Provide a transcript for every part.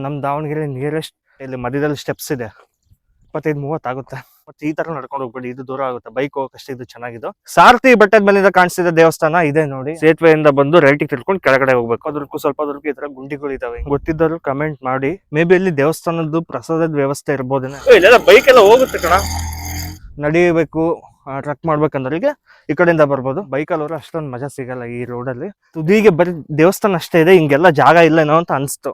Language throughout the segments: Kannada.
ನಮ್ಮ ದಾವಣಗೆರೆ ನಿಯರೆಸ್ಟ್ ಇಲ್ಲಿ ಮಧ್ಯದಲ್ಲಿ ಸ್ಟೆಪ್ಸ್ ಇದೆ. 25-30 ಆಗುತ್ತೆ. ಮತ್ತೆ ಈ ತರ ನಡ್ಕೊಂಡು ಹೋಗ್ಬೇಡಿ, ಇದು ದೂರ ಆಗುತ್ತೆ. ಬೈಕ್ ಹೋಗಕ್ಕಷ್ಟೇ ಇದು ಚೆನ್ನಾಗಿದ್ದು. ಸಾರಥಿ ಬೆಟ್ಟದ ಮೇಲಿಂದ ಕಾಣಿಸ್ತಿದೆ ದೇವಸ್ಥಾನ ಇದೆ ನೋಡಿ. ಸೇತುವೆಯಿಂದ ಬಂದು ರೈಟಿಗೆ ತಿಳ್ಕೊಂಡು ಕೆಳಗಡೆ ಹೋಗ್ಬೇಕು. ಅದ್ರಕ್ಕೂ ಸ್ವಲ್ಪ ದೂರಕ್ಕೆ ಈ ತರ ಗುಂಡಿಗಳು ಇದಾವೆ. ಗೊತ್ತಿದ್ದರು ಕಮೆಂಟ್ ಮಾಡಿ. ಮೇ ಬಿ ಇಲ್ಲಿ ದೇವಸ್ಥಾನದ್ದು ಪ್ರಸಾದದ ವ್ಯವಸ್ಥೆ ಇರ್ಬೋದೇನೆ. ಇಲ್ಲೆಲ್ಲ ಬೈಕ್ ಎಲ್ಲ ಹೋಗುತ್ತೆ ಕಣ. ನಡಿಬೇಕು, ಟ್ರಕ್ ಮಾಡ್ಬೇಕಂದ್ರಿಗೆ ಈ ಕಡೆಯಿಂದ ಬರ್ಬೋದು. ಬೈಕಲ್ಲಿ ಹೋದ್ರೆ ಅಷ್ಟೊಂದು ಮಜಾ ಸಿಗಲ್ಲ ಈ ರೋಡಲ್ಲಿ. ತುದಿಗೆ ಬರೀ ದೇವಸ್ಥಾನ ಅಷ್ಟೇ ಇದೆ, ಹಿಂಗೆಲ್ಲ ಜಾಗ ಇಲ್ಲೇನೋ ಅಂತ ಅನ್ಸ್ತು.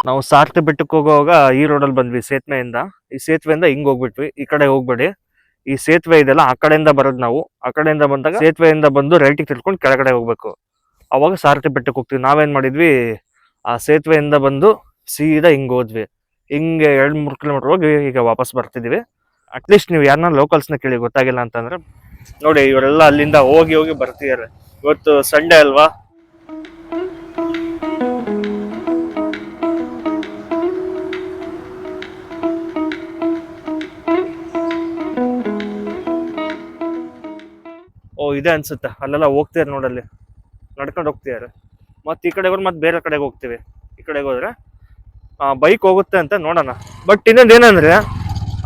ನಾವು ಸಾರಥಿ ಬೆಟ್ಟಕ್ಕೆ ಹೋಗುವಾಗ ಈ ರೋಡಲ್ಲಿ ಬಂದ್ವಿ ಸೇತುವೆಯಿಂದ. ಈ ಸೇತುವೆಯಿಂದ ಹಿಂಗ್ ಹೋಗ್ಬಿಟ್ವಿ. ಈ ಕಡೆ ಹೋಗ್ಬೇಡಿ, ಈ ಸೇತುವೆ ಇದೆಲ್ಲ ಆ ಕಡೆಯಿಂದ ಬರೋದು ನಾವು. ಆ ಕಡೆಯಿಂದ ಬಂದಾಗ ಸೇತುವೆಯಿಂದ ಬಂದು ರೈಟಿಗೆ ತಿಳ್ಕೊಂಡು ಕೆಳಗಡೆ ಹೋಗ್ಬೇಕು. ಅವಾಗ ಸಾರಥಿ ಬೆಟ್ಟಕ್ಕೆ ಹೋಗ್ತೀವಿ. ನಾವೇನ್ ಮಾಡಿದ್ವಿ, ಆ ಸೇತುವೆಯಿಂದ ಬಂದು ಸೀದಾ ಹಿಂಗ್ ಹೋದ್ವಿ. ಹಿಂಗೆ 2-3 ಕಿಲೋಮೀಟರ್ ಹೋಗಿ ಈಗ ವಾಪಸ್ ಬರ್ತಿದೀವಿ. ಅಟ್ಲೀಸ್ಟ್ ನೀವು ಯಾರನ್ನ ಲೋಕಲ್ಸ್ನ ಕೇಳಿ, ಗೊತ್ತಾಗಿಲ್ಲ ಅಂತಂದ್ರೆ. ನೋಡಿ ಇವರೆಲ್ಲ ಅಲ್ಲಿಂದ ಹೋಗಿ ಹೋಗಿ ಬರ್ತಿದ್ದಾರೆ. ಇವತ್ತು ಸಂಡೇ ಅಲ್ವಾ. ಓ ಇದೆ ಅನ್ಸುತ್ತೆ, ಅಲ್ಲೆಲ್ಲ ಹೋಗ್ತಿದಾರೆ ನೋಡಲ್ಲಿ, ನಡ್ಕೊಂಡು ಹೋಗ್ತಿದ್ದಾರೆ. ಮತ್ತೆ ಈ ಕಡೆ ಹೋದ್ರೆ ಮತ್ತೆ ಬೇರೆ ಕಡೆಗೆ ಹೋಗ್ತೀವಿ. ಈ ಕಡೆಗೆ ಹೋದ್ರೆ ಬೈಕ್ ಹೋಗುತ್ತೆ ಅಂತ ನೋಡೋಣ. ಬಟ್ ಇನ್ನೊಂದು ಏನಂದ್ರೆ,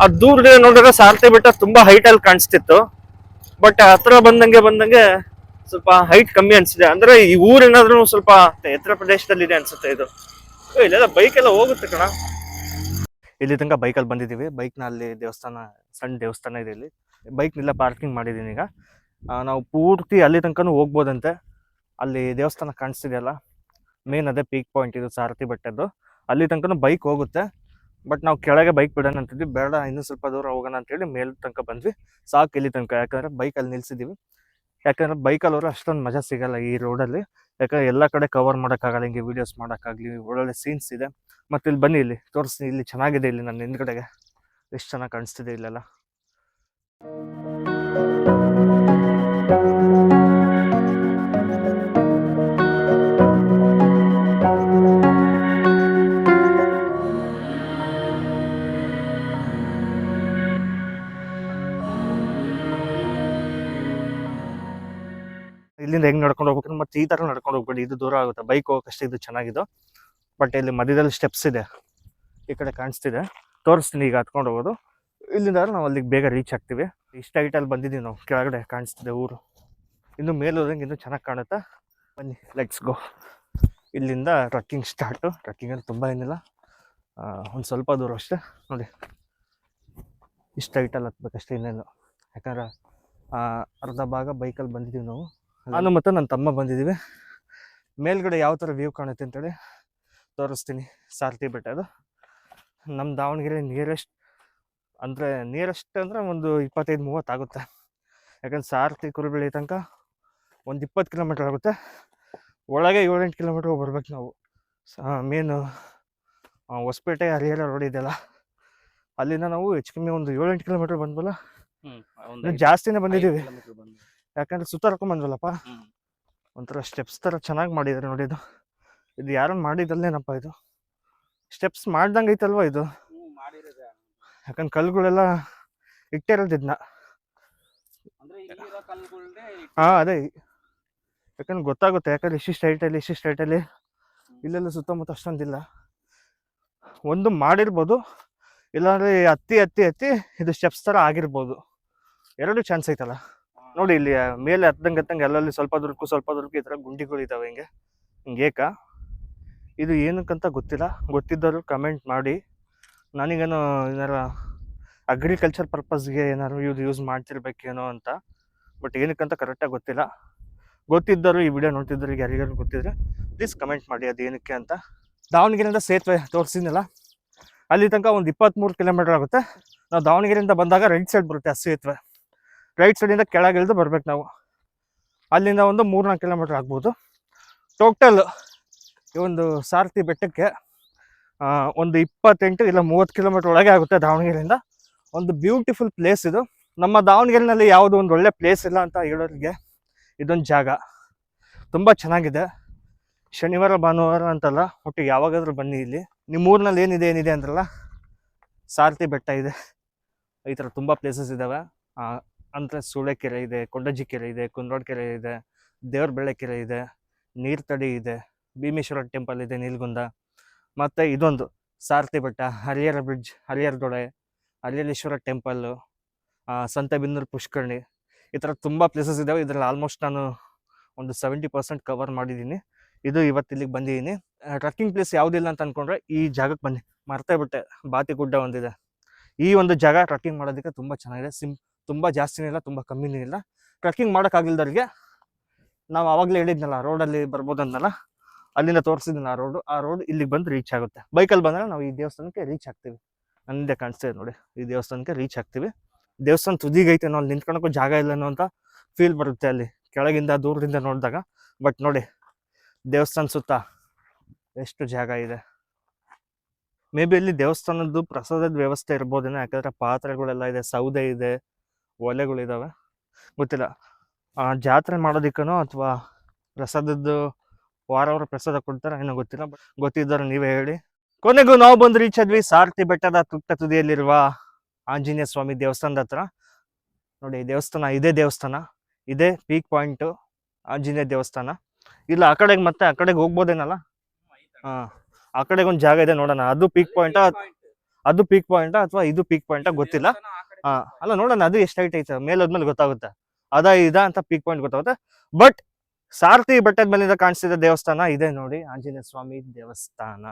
ಆ ದೂರದಿಂದ ನೋಡಿದ್ರೆ ಸಾರಥಿ ಬೆಟ್ಟ ತುಂಬಾ ಹೈಟ್ ಅಲ್ಲಿ ಕಾಣಿಸ್ತಿತ್ತು. ಬಟ್ ಹತ್ರ ಬಂದಂಗೆ ಸ್ವಲ್ಪ ಹೈಟ್ ಕಮ್ಮಿ ಅನ್ಸಿದೆ. ಅಂದ್ರೆ ಈ ಊರೇನಾದ್ರೂ ಸ್ವಲ್ಪ ಎತ್ತರ ಪ್ರದೇಶದಲ್ಲಿ ಇದೆ ಅನ್ಸುತ್ತೆ ಇದು. ಇಲ್ಲೆಲ್ಲ ಬೈಕ್ ಎಲ್ಲ ಹೋಗುತ್ತೆ ಕಣ. ಇಲ್ಲಿ ತನಕ ಬೈಕಲ್ಲಿ ಬಂದಿದ್ದೀವಿ. ಬೈಕ್ನ ಅಲ್ಲಿ ದೇವಸ್ಥಾನ, ಸಣ್ಣ ದೇವಸ್ಥಾನ ಇದೆ ಇಲ್ಲಿ. ಬೈಕ್ನೆಲ್ಲ ಪಾರ್ಕಿಂಗ್ ಮಾಡಿದ್ದೀನಿ. ಈಗ ನಾವು ಪೂರ್ತಿ ಅಲ್ಲಿ ತನಕನೂ ಹೋಗ್ಬೋದಂತೆ. ಅಲ್ಲಿ ದೇವಸ್ಥಾನ ಕಾಣಿಸ್ತಿದೆಯಲ್ಲ, ಮೇನ್ ಅದೇ ಪೀಕ್ ಪಾಯಿಂಟ್ ಇದು ಸಾರಥಿ ಬೆಟ್ಟದ್ದು. ಅಲ್ಲಿ ತನಕನೂ ಬೈಕ್ ಹೋಗುತ್ತೆ. ಬಟ್ ನಾವು ಕೆಳಗೆ ಬೈಕ್ ಬಿಡೋಣ ಅಂತಿದ್ವಿ. ಬೇಡ, ಇನ್ನೂ ಸ್ವಲ್ಪ ದೂರ ಹೋಗೋಣ ಅಂತೇಳಿ ಮೇಲ್ ತನಕ ಬಂದ್ವಿ. ಸಾಕು ಇಲ್ಲಿ ತನಕ. ಯಾಕಂದ್ರೆ ಬೈಕಲ್ಲಿ ನಿಲ್ಸಿದ್ದೀವಿ. ಯಾಕಂದ್ರೆ ಬೈಕಲ್ಲಿ ಹೋದ್ರೆ ಅಷ್ಟೊಂದು ಮಜಾ ಸಿಗಲ್ಲ ಈ ರೋಡಲ್ಲಿ. ಯಾಕಂದ್ರೆ ಎಲ್ಲ ಕಡೆ ಕವರ್ ಮಾಡೋಕ್ಕಾಗಲ್ಲ, ಹಿಂಗೆ ವೀಡಿಯೋಸ್ ಮಾಡೋಕ್ಕಾಗಲಿ. ಒಳ್ಳೊಳ್ಳೆ ಸೀನ್ಸ್ ಇದೆ. ಮತ್ತೆ ಇಲ್ಲಿ ಬನ್ನಿ, ಇಲ್ಲಿ ತೋರಿಸ್ತೀನಿ. ಇಲ್ಲಿ ಚೆನ್ನಾಗಿದೆ. ಇಲ್ಲಿ ನನ್ನ ಹಿಂದ್ಗಡೆಗೆ ಎಷ್ಟು ಚೆನ್ನಾಗಿ ಕಾಣಿಸ್ತಿದೆ ಇಲ್ಲೆಲ್ಲ. ಇಲ್ಲಿಂದ ಹೆಂಗ್ ನಡ್ಕೊಂಡು ಹೋಗ್ಬೇಕು, ಮತ್ತೆ ಈ ತರ ನಡ್ಕೊಂಡು ಹೋಗ್ಬೇಡಿ, ಇದು ದೂರ ಆಗುತ್ತೆ. ಬೈಕ್ ಹೋಗಕ್ಕಷ್ಟೇ ಇದು ಚೆನ್ನಾಗಿದ್ದು. ಬಟ್ ಇಲ್ಲಿ ಮಧ್ಯದಲ್ಲಿ ಸ್ಟೆಪ್ಸ್ ಇದೆ, ಈ ಕಡೆ ಕಾಣಿಸ್ತಿದೆ. ತೋರಿಸ್ತೀನಿ ಈಗ ಹತ್ಕೊಂಡು ಹೋಗೋದು. ಇಲ್ಲಿಂದ ನಾವು ಅಲ್ಲಿಗೆ ಬೇಗ ರೀಚ್ ಆಗ್ತೀವಿ. ಇಷ್ಟ ಹೈಟಲ್ಲಿ ಬಂದಿದ್ದೀವಿ ನಾವು. ಕೆಳಗಡೆ ಕಾಣಿಸ್ತಿದೆ ಊರು. ಇನ್ನು ಮೇಲೆ ಹೋದಂಗೆ ಇನ್ನೂ ಚೆನ್ನಾಗಿ ಕಾಣುತ್ತೆ. ಬನ್ನಿ, ಲೆಟ್ಸ್ ಗೋ. ಇಲ್ಲಿಂದ ಟ್ರಕ್ಕಿಂಗ್ ಸ್ಟಾರ್ಟು. ಟ್ರಕ್ಕಿಂಗಲ್ಲಿ ತುಂಬ ಏನಿಲ್ಲ, ಒಂದು ಸ್ವಲ್ಪ ದೂರ ಅಷ್ಟೇ. ನೋಡಿ, ಇಷ್ಟ ಹೈಟಲ್ಲಿ ಹತ್ಬೇಕಷ್ಟೇ, ಇನ್ನೇನು. ಯಾಕಂದ್ರೆ ಅರ್ಧ ಭಾಗ ಬೈಕಲ್ಲಿ ಬಂದಿದ್ದೀವಿ ನಾವು. ನಾನು ಮತ್ತು ನನ್ನ ತಮ್ಮ ಬಂದಿದ್ದೀವಿ. ಮೇಲ್ಗಡೆ ಯಾವ ಥರ ವ್ಯೂ ಕಾಣುತ್ತೆ ಅಂತೇಳಿ ತೋರಿಸ್ತೀನಿ. ಸಾರಥಿ ಬೆಟ್ಟ ಅದು ನಮ್ಮ ದಾವಣಗೆರೆ ನಿಯರೆಸ್ಟ್ ಅಂದರೆ ಒಂದು 25-30 ಆಗುತ್ತೆ. ಯಾಕಂದ್ರೆ ಸಾರಥಿ ಕುರುಬಳ್ಳಿ ತನಕ ಒಂದು 20 ಕಿಲೋಮೀಟ್ರ್ ಆಗುತ್ತೆ. ಒಳಗೆ 7-8 ಕಿಲೋಮೀಟ್ರ್ ಬರ್ಬೇಕು ನಾವು. ಮೇನು ಹೊಸಪೇಟೆ ಹರಿಹರ ರೋಡ್ ಇದೆಯಲ್ಲ, ಅಲ್ಲಿಂದ ನಾವು ಹೆಚ್ಚು ಕಮ್ಮಿ ಒಂದು 7-8 ಕಿಲೋಮೀಟ್ರ್ ಬಂದ್ವಲ್ಲ. ಜಾಸ್ತಿನೇ ಬಂದಿದ್ದೀವಿ. ಯಾಕಂದ್ರೆ ಸುತ್ತಾಡ್ಕೊಂಡ್ ಬಂದ್ವಲ್ಲಪ್ಪ. ಒಂಥರ ಸ್ಟೆಪ್ಸ್ ಥರ ಚೆನ್ನಾಗಿ ಮಾಡಿದ್ದಾರೆ ನೋಡಿ. ಇದು ಯಾರನ್ನ ಮಾಡಿದಲ್ಲೇನಪ್ಪ, ಇದು ಸ್ಟೆಪ್ಸ್ ಮಾಡ್ದಂಗೆ ಐತಲ್ವ ಇದು. ಯಾಕಂದ್ರೆ ಕಲ್ಲುಗಳೆಲ್ಲ ಇಟ್ಟಿರೋದಿದ್ನ. ಅದೇ, ಯಾಕಂದ್ರೆ ಗೊತ್ತಾಗುತ್ತೆ. ಯಾಕಂದ್ರೆ ಇಷ್ಟಿಷ್ಟು ಹೈಟಲ್ಲಿ ಇಲ್ಲೆಲ್ಲ ಸುತ್ತಮುತ್ತ ಅಷ್ಟೊಂದಿಲ್ಲ. ಒಂದು ಮಾಡಿರ್ಬೋದು, ಇಲ್ಲಾಂದ್ರೆ ಹತ್ತಿ ಇದು ಸ್ಟೆಪ್ಸ್ ಥರ ಆಗಿರ್ಬೋದು. ಎರಡು ಚಾನ್ಸ್ ಐತಲ್ಲ. ನೋಡಿ, ಇಲ್ಲಿ ಮೇಲೆ ಹತ್ತಂಗೆ ಅಲ್ಲಲ್ಲಿ ಸ್ವಲ್ಪ ದೂರಕ್ಕೂ ಈ ಥರ ಗುಂಡಿಗಳು ಇದ್ದಾವೆ. ಹಿಂಗೇಕ ಇದು ಏನಕ್ಕಂತ ಗೊತ್ತಿಲ್ಲ. ಗೊತ್ತಿದ್ದರು ಕಮೆಂಟ್ ಮಾಡಿ. ನನಗೇನೋ ಏನಾರ ಅಗ್ರಿಕಲ್ಚರ್ ಪರ್ಪಸ್ಗೆ ಏನಾದ್ರು ಯೂಸ್ ಮಾಡ್ತಿರ್ಬೇಕೇನೋ ಅಂತ. ಬಟ್ ಏನಕ್ಕಂತ ಕರೆಕ್ಟಾಗಿ ಗೊತ್ತಿಲ್ಲ. ಗೊತ್ತಿದ್ದರು ಈ ವಿಡಿಯೋ ನೋಡ್ತಿದ್ರು, ಈಗ ಯಾರಿಗಾರು ಗೊತ್ತಿದ್ರೆ ಪ್ಲೀಸ್ ಕಮೆಂಟ್ ಮಾಡಿ ಅದು ಏನಕ್ಕೆ ಅಂತ. ದಾವಣಗೆರೆಯಿಂದ ಸೇತುವೆ ತೋರಿಸಿದ್ನಲ್ಲ, ಅಲ್ಲಿ ತನಕ ಒಂದು 23 ಕಿಲೋಮೀಟರ್ ಆಗುತ್ತೆ. ನಾವು ದಾವಣಗೆರೆಯಿಂದ ಬಂದಾಗ ರೈಟ್ ಸೈಡ್ ಬರುತ್ತೆ ಆ ಸೇತುವೆ. ರೈಟ್ ಸೈಡಿಂದ ಕೆಳಗೆ ಇಳಿದು ಬರ್ಬೇಕು ನಾವು. ಅಲ್ಲಿಂದ ಒಂದು 3-4 ಕಿಲೋಮೀಟರ್ ಆಗ್ಬೋದು. ಟೋಟಲ್ ಈ ಒಂದು ಸಾರಥಿ ಬೆಟ್ಟಕ್ಕೆ ಒಂದು 28 ಇಲ್ಲ 30 ಕಿಲೋಮೀಟರ್ ಒಳಗೆ ಆಗುತ್ತೆ ದಾವಣಗೆರೆಯಿಂದ. ಒಂದು ಬ್ಯೂಟಿಫುಲ್ ಪ್ಲೇಸ್ ಇದು. ನಮ್ಮ ದಾವಣಗೆರೆಯಲ್ಲಿ ಯಾವುದೋ ಒಂದು ಒಳ್ಳೆ ಪ್ಲೇಸ್ ಇಲ್ಲ ಅಂತ ಹೇಳೋರಿಗೆ ಇದೊಂದು ಜಾಗ. ತುಂಬ ಚೆನ್ನಾಗಿದೆ. ಶನಿವಾರ ಭಾನುವಾರ ಅಂತಲ್ಲ, ಒಟ್ಟಿಗೆ ಯಾವಾಗಾದ್ರೂ ಬನ್ನಿ. ಇಲ್ಲಿ ನಿಮ್ಮ ಊರಿನಲ್ಲಿ ಏನಿದೆ ಅಂದ್ರಲ್ಲ, ಸಾರಥಿ ಬೆಟ್ಟ ಇದೆ. ಈ ಥರ ತುಂಬ ಪ್ಲೇಸಸ್ ಇದ್ದಾವೆ. ಅಂದರೆ ಸೂಳೆಕೆರೆ ಇದೆ, ಕೊಂಡಜ್ಜಿ ಕೆರೆ ಇದೆ, ಕುಂದ್ರೋಡ್ ಕೆರೆ ಇದೆ, ದೇವ್ರ ಬೆಳ್ಳೆ ಕೆರೆ ಇದೆ, ನೀರ್ತಡಿ ಇದೆ, ಭೀಮೇಶ್ವರ ಟೆಂಪಲ್ ಇದೆ, ನೀಲ್ಗುಂದ. ಮತ್ತು ಇದೊಂದು ಸಾರಥಿ ಬೆಟ್ಟ, ಹರಿಹರ ಬ್ರಿಡ್ಜ್, ಹರಿಹರ ದೊಡೆ, ಹರಿಹರೇಶ್ವರ ಟೆಂಪಲ್ಲು, ಸಂತೆಬೆನ್ನೂರು ಪುಷ್ಕರಣಿ, ಈ ಥರ ತುಂಬ ಪ್ಲೇಸಸ್ ಇದ್ದಾವೆ. ಇದರಲ್ಲಿ ಆಲ್ಮೋಸ್ಟ್ ನಾನು ಒಂದು 70% ಕವರ್ ಮಾಡಿದ್ದೀನಿ. ಇದು ಇವತ್ತು ಇಲ್ಲಿಗೆ ಬಂದಿದ್ದೀನಿ. ಟ್ರಕ್ಕಿಂಗ್ ಪ್ಲೇಸ್ ಯಾವುದಿಲ್ಲ ಅಂತ ಅಂದ್ಕೊಂಡ್ರೆ ಈ ಜಾಗಕ್ಕೆ ಬನ್ನಿ. ಮರ್ತೇ ಬಿಟ್ಟೆ, ಬಾತಿಗುಡ್ಡ ಒಂದಿದೆ. ಈ ಒಂದು ಜಾಗ ಟ್ರಕ್ಕಿಂಗ್ ಮಾಡೋದಕ್ಕೆ ತುಂಬ ಚೆನ್ನಾಗಿದೆ. ತುಂಬ ಜಾಸ್ತಿನೇ ಇಲ್ಲ, ತುಂಬ ಕಮ್ಮಿನೇ ಇಲ್ಲ. ಟ್ರಕ್ಕಿಂಗ್ ಮಾಡೋಕ್ಕಾಗಿಲ್ದವ್ರಿಗೆ ನಾವು ಆವಾಗಲೇ ಹೇಳಿದ್ನಲ್ಲ, ರೋಡಲ್ಲಿ ಬರ್ಬೋದು ಅಂದಲ್ಲ, ಅಲ್ಲಿಂದ ತೋರಿಸಿದ್ನಲ್ಲ ಆ ರೋಡ್ ಇಲ್ಲಿಗೆ ಬಂದು ರೀಚ್ ಆಗುತ್ತೆ. ಬೈಕಲ್ಲಿ ಬಂದರೆ ನಾವು ಈ ದೇವಸ್ಥಾನಕ್ಕೆ ರೀಚ್ ಆಗ್ತೀವಿ. ನನ್ನಿಂದೆ ಕಾಣಿಸ್ತಿದೆ ನೋಡಿ, ಈ ದೇವಸ್ಥಾನಕ್ಕೆ ರೀಚ್ ಆಗ್ತೀವಿ. ದೇವಸ್ಥಾನ ತುದಿಗೈತೇನೋ, ಅಲ್ಲಿ ನಿಂತ್ಕೊಳಕ್ಕೂ ಜಾಗ ಇಲ್ಲನೋ ಅಂತ ಫೀಲ್ ಬರುತ್ತೆ ಅಲ್ಲಿ ಕೆಳಗಿಂದ ದೂರದಿಂದ ನೋಡಿದಾಗ. ಬಟ್ ನೋಡಿ, ದೇವಸ್ಥಾನ ಸುತ್ತ ಎಷ್ಟು ಜಾಗ ಇದೆ. ಮೇ ಬಿ ಅಲ್ಲಿ ದೇವಸ್ಥಾನದ್ದು ಪ್ರಸಾದದ ವ್ಯವಸ್ಥೆ ಇರ್ಬೋದೇನೋ, ಯಾಕಂದರೆ ಪಾತ್ರೆಗಳೆಲ್ಲ ಇದೆ, ಸೌದೆ ಇದೆ, ಒಲೆಗಳಿದ್ದಾವೆ, ಗೊತ್ತಿಲ್ಲ. ಜಾತ್ರೆ ಮಾಡೋದಕ್ಕನೋ ಅಥವಾ ಪ್ರಸಾದದ್ದು ವಾರ ಪ್ರಸಾದ ಕೊಡ್ತಾರೆ ಏನೋ ಗೊತ್ತಿಲ್ಲ. ಬಟ್ ಗೊತ್ತಿದ್ದಾರೆ ನೀವೇ ಹೇಳಿ. ಕೊನೆಗೂ ನಾವು ಬಂದು ರೀಚ್ ಆದ್ವಿ ಸಾರಥಿ ಬೆಟ್ಟದ ತುದಿಯಲ್ಲಿರುವ ಆಂಜನೇಯ ಸ್ವಾಮಿ ದೇವಸ್ಥಾನದ ಹತ್ರ. ನೋಡಿ ದೇವಸ್ಥಾನ, ಇದೇ ದೇವಸ್ಥಾನ, ಇದೇ ಪೀಕ್ ಪಾಯಿಂಟು ಆಂಜನೇಯ ದೇವಸ್ಥಾನ. ಇಲ್ಲ ಆ ಕಡೆಗೆ ಮತ್ತೆ ಆ ಕಡೆಗೆ ಹೋಗ್ಬೋದೇನಲ್ಲ. ಆ ಕಡೆಗೆ ಒಂದು ಜಾಗ ಇದೆ, ನೋಡೋಣ. ಅದು ಪೀಕ್ ಪಾಯಿಂಟಾ ಅಥವಾ ಇದು ಪೀಕ್ ಪಾಯಿಂಟಾ ಗೊತ್ತಿಲ್ಲ. ಅಲ್ಲ ನೋಡೋಣ, ಅದು ಎಷ್ಟು ಹೈಟ್ ಐತೆ ಮೇಲೋದ್ಮೇಲೆ ಗೊತ್ತಾಗುತ್ತೆ. ಇದ ಅಂತ ಪೀಕ್ ಪಾಯಿಂಟ್ ಗೊತ್ತಾಗುತ್ತೆ. ಬಟ್ ಸಾರಥಿ ಬೆಟ್ಟದ ಮೇಲಿಂದ ಕಾಣಿಸ್ತಿದ್ದ ದೇವಸ್ಥಾನ ಇದೆ ನೋಡಿ, ಆಂಜನೇಯ ಸ್ವಾಮಿ ದೇವಸ್ಥಾನ.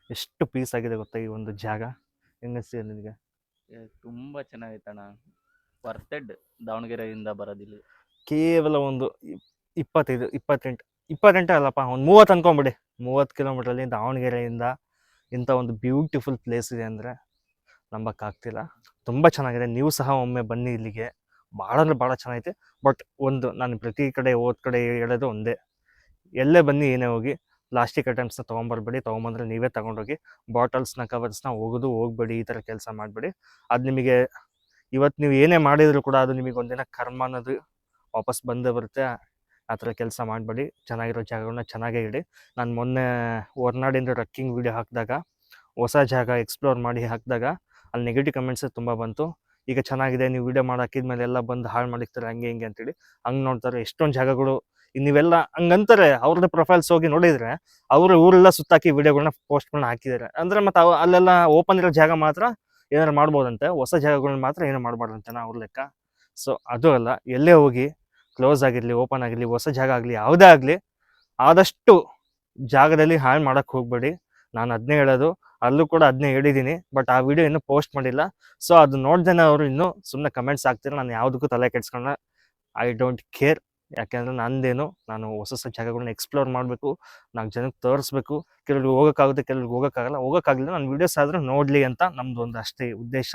ಎಷ್ಟು ಪೀಸ್ ಆಗಿದೆ ಗೊತ್ತಾ ಈ ಒಂದು ಜಾಗ. ಹೆಂಗಸ್ತಿದೆ ನಿನಗೆ? ತುಂಬಾ ಚೆನ್ನಾಗೈತಣ್ಣ. ವರ್ತೆಡ್ ದಾವಣಗೆರೆಯಿಂದ ಬರೋದಿಲ್ಲ. ಕೇವಲ ಒಂದು 28 ಅಲ್ಲಪ್ಪ, ಒಂದು 30 ಅನ್ಕೊಂಬಿಡಿ. 30 ಕಿಲೋಮೀಟ್ರಲ್ಲಿ ದಾವಣಗೆರೆಯಿಂದ ಇಂಥ ಒಂದು ಬ್ಯೂಟಿಫುಲ್ ಪ್ಲೇಸ್ ಇದೆ ಅಂದರೆ ನಂಬಕ್ಕಾಗ್ತಿಲ್ಲ. ತುಂಬ ಚೆನ್ನಾಗಿದೆ. ನೀವು ಸಹ ಒಮ್ಮೆ ಬನ್ನಿ ಇಲ್ಲಿಗೆ. ಭಾಳ ಅಂದರೆ ಭಾಳ ಚೆನ್ನಾಗೈತೆ. ಬಟ್ ನಾನು ಪ್ರತಿ ಕಡೆ ಹೇಳೋದು ಒಂದೇ, ಎಲ್ಲೇ ಬನ್ನಿ ಏನೇ ಹೋಗಿ ಪ್ಲಾಸ್ಟಿಕ್ ಐಟಮ್ಸ್ನ ತೊಗೊಂಬರ್ಬೇಡಿ. ತೊಗೊಂಬಂದ್ರೆ ನೀವೇ ತೊಗೊಂಡೋಗಿ. ಬಾಟಲ್ಸ್ನ ಕವರ್ಸ್ನ ಹೋಗ್ಬೇಡಿ. ಈ ಥರ ಕೆಲಸ ಮಾಡಬೇಡಿ. ಅದು ನಿಮಗೆ ಇವತ್ತು ನೀವು ಏನೇ ಮಾಡಿದರೂ ಕೂಡ ಅದು ನಿಮಗೆ ಒಂದಿನ ಕರ್ಮ ಅನ್ನೋದು ವಾಪಸ್ ಬಂದೇ ಬರುತ್ತೆ. ಆ ಥರ ಕೆಲಸ ಮಾಡಬೇಡಿ. ಚೆನ್ನಾಗಿರೋ ಜಾಗಗಳನ್ನ ಚೆನ್ನಾಗೇ ಇಡಿ. ನಾನು ಮೊನ್ನೆ ಹೊರನಾಡಿಂದ ಟ್ರಕ್ಕಿಂಗ್ ವೀಡಿಯೋ ಹಾಕಿದಾಗ, ಹೊಸ ಜಾಗ ಎಕ್ಸ್ಪ್ಲೋರ್ ಮಾಡಿ ಹಾಕಿದಾಗ ಅಲ್ಲಿ ನೆಗೆಟಿವ್ ಕಮೆಂಟ್ಸ್ ತುಂಬ ಬಂತು. ಈಗ ಚೆನ್ನಾಗಿದೆ, ನೀವು ವೀಡಿಯೋ ಹಾಕಿದ್ಮೇಲೆ ಎಲ್ಲ ಬಂದು ಹಾಳು ಮಾಡಿರ್ತಾರೆ ಹಂಗೆ ಹಿಂಗೆ ಅಂತೇಳಿ. ಹಂಗೆ ನೋಡ್ತಾರೆ ಎಷ್ಟೊಂದು ಜಾಗಗಳು ನೀವೆಲ್ಲ ಹಂಗಂತಾರೆ. ಅವ್ರದ್ದು ಪ್ರೊಫೈಲ್ಸ್ ಹೋಗಿ ನೋಡಿದರೆ ಅವರು ಊರೆಲ್ಲ ಸುತ್ತಾಕಿ ವೀಡಿಯೋಗಳನ್ನ ಪೋಸ್ಟ್ಗಳನ್ನ ಹಾಕಿದ್ದಾರೆ. ಅಂದರೆ ಮತ್ತು ಅಲ್ಲೆಲ್ಲ ಓಪನ್ ಇರೋ ಜಾಗ ಮಾತ್ರ ಏನಾರು ಮಾಡ್ಬೋದಂತೆ, ಹೊಸ ಜಾಗಗಳನ್ನ ಮಾತ್ರ ಏನೂ ಮಾಡಬಾರ್ದಂತೆ ಅವ್ರ ಲೆಕ್ಕ. ಸೊ ಅದು ಅಲ್ಲ, ಎಲ್ಲೇ ಹೋಗಿ ಕ್ಲೋಸ್ ಆಗಿರಲಿ, ಓಪನ್ ಆಗಿರಲಿ, ಹೊಸ ಜಾಗ ಆಗಲಿ, ಯಾವುದೇ ಆಗಲಿ, ಆದಷ್ಟು ಜಾಗದಲ್ಲಿ ಹಾಳು ಮಾಡೋಕ್ಕೆ ಹೋಗಬೇಡಿ. ನಾನು ಅದನ್ನೇ ಹೇಳೋದು. ಅಲ್ಲೂ ಕೂಡ ಅದನ್ನೇ ಹೇಳಿದ್ದೀನಿ. ಬಟ್ ಆ ವಿಡಿಯೋ ಇನ್ನೂ ಪೋಸ್ಟ್ ಮಾಡಿಲ್ಲ. ಸೊ ಅದು ನೋಡ್ದೇನೆ ಅವರು ಇನ್ನೂ ಸುಮ್ಮನೆ ಕಮೆಂಟ್ಸ್ ಹಾಕ್ತಿರೋ. ನಾನು ಯಾವುದಕ್ಕೂ ತಲೆ ಕೆಡ್ಸ್ಕೊಳ್ಳ. I don't care. ಯಾಕೆಂದರೆ ನಾನು ಹೊಸ ಜಾಗಗಳನ್ನ ಎಕ್ಸ್ಪ್ಲೋರ್ ಮಾಡಬೇಕು, 4 ಜನಕ್ಕೆ ತೋರಿಸ್ಬೇಕು. ಕೆಲವ್ರಿಗೆ ಹೋಗೋಕ್ಕಾಗುತ್ತೆ, ಕೆಲವ್ರಿಗೆ ಹೋಗೋಕ್ಕಾಗಲ್ಲ. ನಾನು ವೀಡಿಯೋಸ್ ಆದರೂ ನೋಡಲಿ ಅಂತ ನಮ್ಮದು ಒಂದು ಅಷ್ಟೇ ಉದ್ದೇಶ.